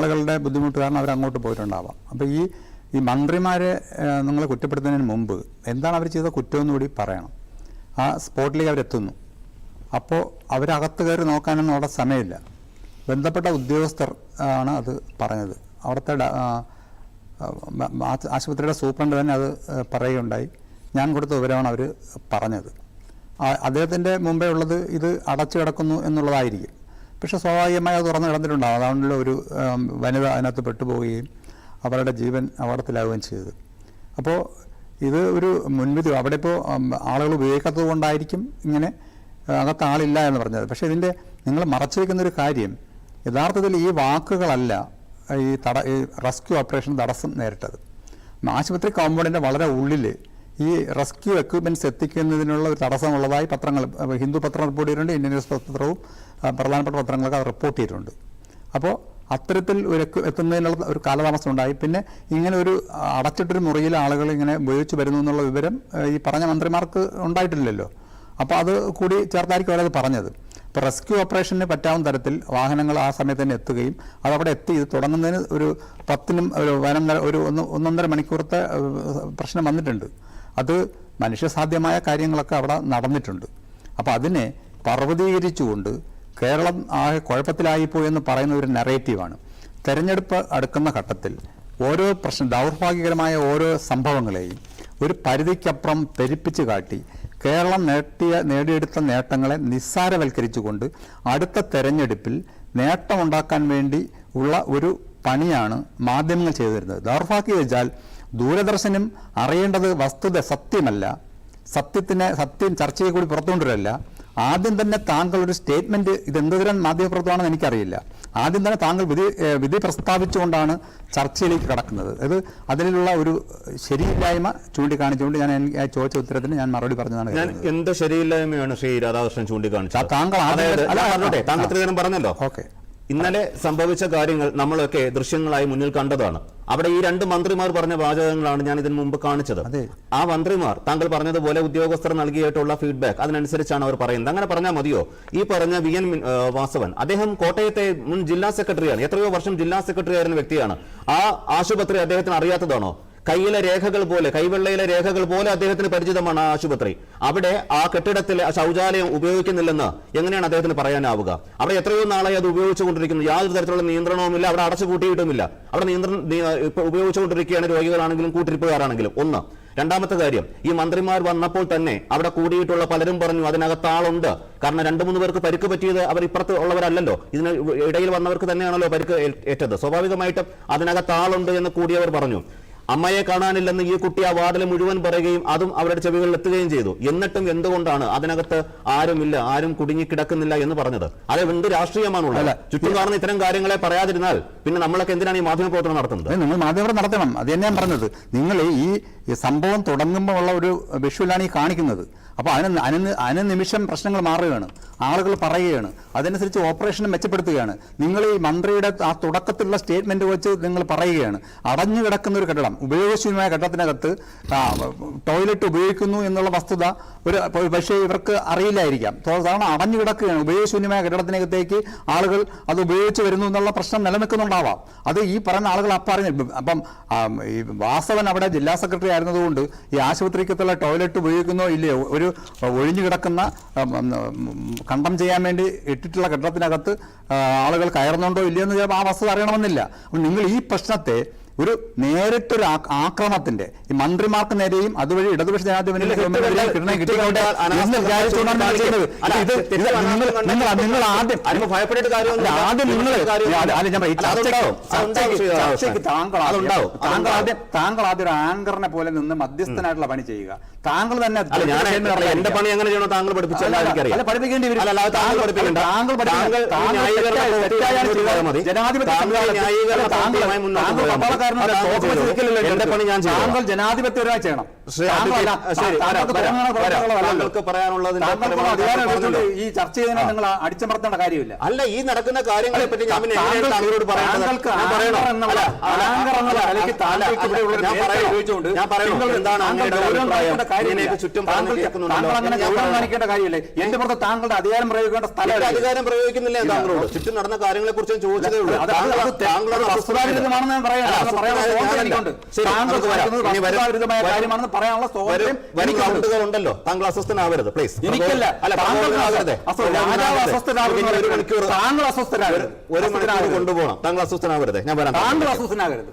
ആളുകളുടെ ബുദ്ധിമുട്ട് കാരണം അവരങ്ങോട്ട് പോയിട്ടുണ്ടാവാം. അപ്പോൾ ഈ മന്ത്രിമാരെ നിങ്ങൾ കുറ്റപ്പെടുത്തുന്നതിന് മുമ്പ് എന്താണ് അവർ ചെയ്ത കുറ്റമെന്ന് കൂടി പറയണം. ആ സ്പോട്ടിലേക്ക് അവരെത്തുന്നു. അപ്പോൾ അവരകത്ത് കയറി നോക്കാനൊന്നും അവിടെ സമയമില്ല. ബന്ധപ്പെട്ട ഉദ്യോഗസ്ഥർ ആണ് അത് പറഞ്ഞത്. അവിടുത്തെ ആശുപത്രിയുടെ സൂപ്രണ്ട് തന്നെ അത് പറയുകയുണ്ടായി. ഞാൻ കൊടുത്ത വിവരമാണ് അവർ പറഞ്ഞത്. അദ്ദേഹത്തിൻ്റെ മുമ്പേ ഉള്ളത് ഇത് അടച്ചു കിടക്കുന്നു എന്നുള്ളതായിരിക്കും. പക്ഷെ സ്വാഭാവികമായി അത് തുറന്നു കിടന്നിട്ടുണ്ടാകും. അതുകൊണ്ടുള്ള ഒരു വനിത അതിനകത്ത് പെട്ടുപോവുകയും അവരുടെ ജീവൻ അപകടത്തിലാവുകയും ചെയ്തത്. അപ്പോൾ ഇത് ഒരു മുൻവിധി. അവിടെ ഇപ്പോൾ ആളുകൾ ഉപയോഗിക്കാത്തത് കൊണ്ടായിരിക്കും ഇങ്ങനെ അകത്ത് ആളില്ല എന്ന് പറഞ്ഞത്. പക്ഷേ ഇതിൻ്റെ നിങ്ങൾ മറച്ചു വയ്ക്കുന്നൊരു കാര്യം, യഥാർത്ഥത്തിൽ ഈ വാക്കുകളല്ല ഈ റെസ്ക്യൂ ഓപ്പറേഷൻ തടസ്സം നേരിട്ടത്. ആശുപത്രി കോമ്പൗണ്ടിൻ്റെ വളരെ ഉള്ളിൽ ഈ റെസ്ക്യൂ എക്യുപ്മെൻറ്റ്സ് എത്തിക്കുന്നതിനുള്ള ഒരു തടസ്സമുള്ളതായി പത്രങ്ങൾ, ഹിന്ദു പത്രം റിപ്പോർട്ട് ചെയ്തിട്ടുണ്ട്, ഇന്ത്യൻ ന്യൂസ് പത്രവും പ്രധാനപ്പെട്ട പത്രങ്ങളൊക്കെ അത് റിപ്പോർട്ട് ചെയ്തിട്ടുണ്ട്. അപ്പോൾ അത്തരത്തിൽ ഒരു എത്തുന്നതിനുള്ള ഒരു കാലതാമസം ഉണ്ടായി. പിന്നെ ഇങ്ങനെ ഒരു അടച്ചിട്ടൊരു മുറിയിൽ ആളുകൾ ഇങ്ങനെ ഉപയോഗിച്ച് വരുന്നു എന്നുള്ള വിവരം ഈ പറഞ്ഞ മന്ത്രിമാർക്ക് ഉണ്ടായിട്ടില്ലല്ലോ. അപ്പോൾ അത് കൂടി ചേർത്തായിരിക്കും അവരത് പറഞ്ഞത്. ഇപ്പോൾ റെസ്ക്യൂ ഓപ്പറേഷന് പറ്റാവുന്ന തരത്തിൽ വാഹനങ്ങൾ ആ സമയത്ത് തന്നെ എത്തുകയും അതവിടെ എത്തി ഇത് തുടങ്ങുന്നതിന് ഒരു 10 ഒരു 1.5 മണിക്കൂറത്തെ പ്രശ്നം വന്നിട്ടുണ്ട്. അത് മനുഷ്യസാധ്യമായ കാര്യങ്ങളൊക്കെ അവിടെ നടന്നിട്ടുണ്ട്. അപ്പോൾ അതിനെ പർവ്വതീകരിച്ചുകൊണ്ട് കേരളം ആകെ കുഴപ്പത്തിലായിപ്പോയി എന്ന് പറയുന്ന ഒരു നെറേറ്റീവാണ്. തെരഞ്ഞെടുപ്പ് അടുക്കുന്ന ഘട്ടത്തിൽ ഓരോ ദൗർഭാഗ്യകരമായ ഓരോ സംഭവങ്ങളെയും ഒരു പരിധിക്കപ്പുറം പെരുപ്പിച്ച് കാട്ടി കേരളം നേടിയെടുത്ത നേട്ടങ്ങളെ നിസ്സാരവൽക്കരിച്ചുകൊണ്ട് അടുത്ത തെരഞ്ഞെടുപ്പിൽ നേട്ടമുണ്ടാക്കാൻ വേണ്ടി ഉള്ള ഒരു പണിയാണ് മാധ്യമങ്ങൾ ചെയ്തു തരുന്നത്. ദൗർഭാഗ്യം വെച്ചാൽ ദൂരദർശനും അറിയേണ്ടത് വസ്തുത സത്യമല്ല, സത്യം ചർച്ചയെ കൂടി പുറത്തുകൊണ്ടുവരല്ല. ആദ്യം തന്നെ താങ്കൾ ഒരു സ്റ്റേറ്റ്മെൻറ്റ്, ഇതെന്തുതരം മാധ്യമപ്രവർത്തനമാണെന്ന് എനിക്കറിയില്ല, ആദ്യം തന്നെ താങ്കൾ വിധി പ്രസ്താവിച്ചുകൊണ്ടാണ് ചർച്ചയിലേക്ക് കടക്കുന്നത്. അതിലുള്ള ഒരു ശരിയില്ലായ്മ ചൂണ്ടിക്കാണിച്ചുകൊണ്ട് ഞാൻ ചോദിച്ച ഉത്തരത്തിന് ഞാൻ മറുപടി പറഞ്ഞതാണ്. ഞാൻ എന്ത് ശരിയില്ലായ്മയാണ് ശ്രീ രാധാകൃഷ്ണൻ ചൂണ്ടിക്കാണിച്ചത്? താങ്കൾ പറഞ്ഞല്ലോ. ഓക്കെ, ഇന്നലെ സംഭവിച്ച കാര്യങ്ങൾ നമ്മളൊക്കെ ദൃശ്യങ്ങളായി മുന്നിൽ കണ്ടതാണ്. അവിടെ ഈ 2 മന്ത്രിമാർ പറഞ്ഞ വാചകങ്ങളാണ് ഞാൻ ഇതിനു മുമ്പ് കാണിച്ചത്. ആ മന്ത്രിമാർ താങ്കൾ പറഞ്ഞതുപോലെ ഉദ്യോഗസ്ഥർ നൽകിയിട്ടുള്ള ഫീഡ്ബാക്ക് അതിനനുസരിച്ചാണ് അവർ പറയുന്നത്. അങ്ങനെ പറഞ്ഞാൽ മതിയോ? ഈ പറഞ്ഞ VN വാസവൻ, അദ്ദേഹം കോട്ടയത്തെ മുൻ ജില്ലാ സെക്രട്ടറിയാണ്, എത്രയോ വർഷം ജില്ലാ സെക്രട്ടറി ആയിരുന്ന വ്യക്തിയാണ്. ആ ആശുപത്രി അദ്ദേഹത്തിന് അറിയാത്തതാണോ? കയ്യിലെ രേഖകൾ പോലെ, കൈവെള്ളയിലെ രേഖകൾ പോലെ അദ്ദേഹത്തിന് പരിചിതമാണ് ആ ആശുപത്രി. അവിടെ ആ കെട്ടിടത്തിലെ ശൗചാലയം ഉപയോഗിക്കുന്നില്ലെന്ന് എങ്ങനെയാണ് അദ്ദേഹത്തിന് പറയാനാവുക? അവിടെ എത്രയോ നാളായി അത് ഉപയോഗിച്ചുകൊണ്ടിരിക്കുന്നു, യാതൊരു തരത്തിലുള്ള നിയന്ത്രണവുമില്ല, അവിടെ അടച്ചുപൂട്ടിയിട്ടുമില്ല. അവിടെ ഉപയോഗിച്ചുകൊണ്ടിരിക്കുകയാണ്, രോഗികളാണെങ്കിലും കൂട്ടിരിപ്പുകാരാണെങ്കിലും. ഒന്ന്. രണ്ടാമത്തെ കാര്യം, ഈ മന്ത്രിമാർ വന്നപ്പോൾ തന്നെ അവിടെ കൂടിയിട്ടുള്ള പലരും പറഞ്ഞു അതിനകത്ത് ആളുണ്ട്. കാരണം 2-3 പേർക്ക് പരിക്ക് പറ്റിയത് അവർ ഇപ്പുറത്ത് ഉള്ളവരല്ലല്ലോ, ഇതിന് ഇടയിൽ വന്നവർക്ക് തന്നെയാണല്ലോ പരിക്ക് ഏറ്റത്. സ്വാഭാവികമായിട്ടും അതിനകത്ത് ആളുണ്ട് എന്ന് കൂടിയവർ പറഞ്ഞു. അമ്മയെ കാണാനില്ലെന്ന് ഈ കുട്ടി ആ വാർഡിൽ മുഴുവൻ പറയുകയും അതും അവരുടെ ചെവികളിൽ എത്തുകയും ചെയ്തു. എന്നിട്ടും എന്തുകൊണ്ടാണ് അതിനകത്ത് ആരുമില്ല, ആരും കുടുങ്ങിക്കിടക്കുന്നില്ല എന്ന് പറഞ്ഞത്? അത് എന്ത് രാഷ്ട്രീയമാണുള്ളത്? ചുറ്റും കാണുന്ന ഇത്തരം കാര്യങ്ങളെ പറയാതിരുന്നാൽ പിന്നെ നമ്മളൊക്കെ എന്തിനാണ് ഈ മാധ്യമ പ്രവർത്തനം നടത്തുന്നത്? നിങ്ങൾ മാധ്യമം നടത്തണം. അത് തന്നെ ഞാൻ പറഞ്ഞത്. നിങ്ങൾ ഈ സംഭവം തുടങ്ങുമ്പോൾ ഉള്ള ഒരു വിഷ്വലാണ് ഈ കാണിക്കുന്നത്. അപ്പോൾ അതിന് നിമിഷം പ്രശ്നങ്ങൾ മാറുകയാണ്, ആളുകൾ പറയുകയാണ്, അതനുസരിച്ച് ഓപ്പറേഷൻ മെച്ചപ്പെടുത്തുകയാണ്. നിങ്ങൾ ഈ മന്ത്രിയുടെ ആ തുടക്കത്തിലുള്ള സ്റ്റേറ്റ്മെന്റ് വെച്ച് നിങ്ങൾ പറയുകയാണ് അടഞ്ഞു കിടക്കുന്ന ഒരു കെട്ടിടം, ഉപയോഗശൂന്യമായ കെട്ടിടത്തിനകത്ത് ടോയ്ലറ്റ് ഉപയോഗിക്കുന്നു എന്നുള്ള വസ്തുത പക്ഷേ ഇവർക്ക് അറിയില്ലായിരിക്കാം. സാധാരണ അടഞ്ഞു കിടക്കുകയാണ്, ഉപയോഗശൂന്യമായ കെട്ടിടത്തിനകത്തേക്ക് ആളുകൾ അത് ഉപയോഗിച്ച് വരുന്നു എന്നുള്ള പ്രശ്നം നിലനിൽക്കുന്നുണ്ടാവാം. അത് ഈ പറയുന്ന ആളുകൾ പറഞ്ഞു. അപ്പം ഈ വാസവൻ അവിടെ ജില്ലാ സെക്രട്ടറി ആയിരുന്നതുകൊണ്ട് ഈ ആശുപത്രിക്കത്തുള്ള ടോയ്ലറ്റ് ഉപയോഗിക്കുന്നോ ഇല്ലയോ, ഒരു ഒഴിഞ്ഞു കിടക്കുന്ന കണ്ടം ചെയ്യാൻ വേണ്ടി ഇട്ടിട്ടുള്ള കെട്ടിടത്തിനകത്ത് ആളുകൾ കയറുന്നുണ്ടോ ഇല്ലയോ എന്ന് ചിലപ്പോൾ ആ വസ്തുത അറിയണമെന്നില്ല. അപ്പം നിങ്ങൾ ഈ പ്രശ്നത്തെ ഒരു നേരിട്ടൊരു ആക്രമണത്തിന്റെ ഈ മന്ത്രിമാർക്ക് നേരെയും അതുവഴി ഇടതുപക്ഷ ജനാധിപത്യ താങ്കൾ ആദ്യം ഒരു ആങ്കറിനെ പോലെ നിന്ന് മധ്യസ്ഥനായിട്ടുള്ള പണി ചെയ്യുക. താങ്കൾ തന്നെ എന്റെ പണി എങ്ങനെ ചെയ്യണോ താങ്കൾ പഠിപ്പിക്കേണ്ടി വരും. ജനാധിപത്യ സാധാരണ എന്റെ പണി ഞാൻ ചെയ്തു. താങ്കൾ ജനാധിപത്യപരമായി ചെയ്യണം. താങ്കൾക്ക് പറയാനുള്ളതിന്റെ ഈ ചർച്ച ചെയ്യുന്ന നിങ്ങൾ അടിച്ചമർത്തേണ്ട കാര്യമില്ല. അല്ല, ഈ നടക്കുന്ന കാര്യങ്ങളെ പറ്റി ഞാൻ താങ്കളോട് പറയണം. എന്താണ് ചുറ്റും കാണിക്കേണ്ട കാര്യമില്ല. എന്റെ പുറത്ത് താങ്കളുടെ അധികാരം പ്രയോഗിക്കേണ്ട സ്ഥലം അധികാരം പ്രയോഗിക്കുന്നില്ല. താങ്കളോട് ചുറ്റും നടന്ന കാര്യങ്ങളെ കുറിച്ച് ചോദിച്ചതേ ഉള്ളൂ. താങ്കളുടെ വസ്തുതാവിരുദ്ധമാണെന്ന് ഞാൻ പറയാം. കാര്യമാണെന്ന് പറയാനുള്ള സ്വാതന്ത്ര്യം ഉണ്ടല്ലോ. താങ്കൾ അസ്വസ്ഥനാവരുത് പ്ലീസ്. എനിക്കല്ല, താങ്കൾ അസ്വസ്ഥരാകരുത്. ഒരു മണിക്കൂർ കൊണ്ടുപോകണം. താങ്കൾ അസ്വസ്ഥനാവരുത്. ഞാൻ പറയാം, താങ്കൾ അസ്വസ്ഥനാകരുത്.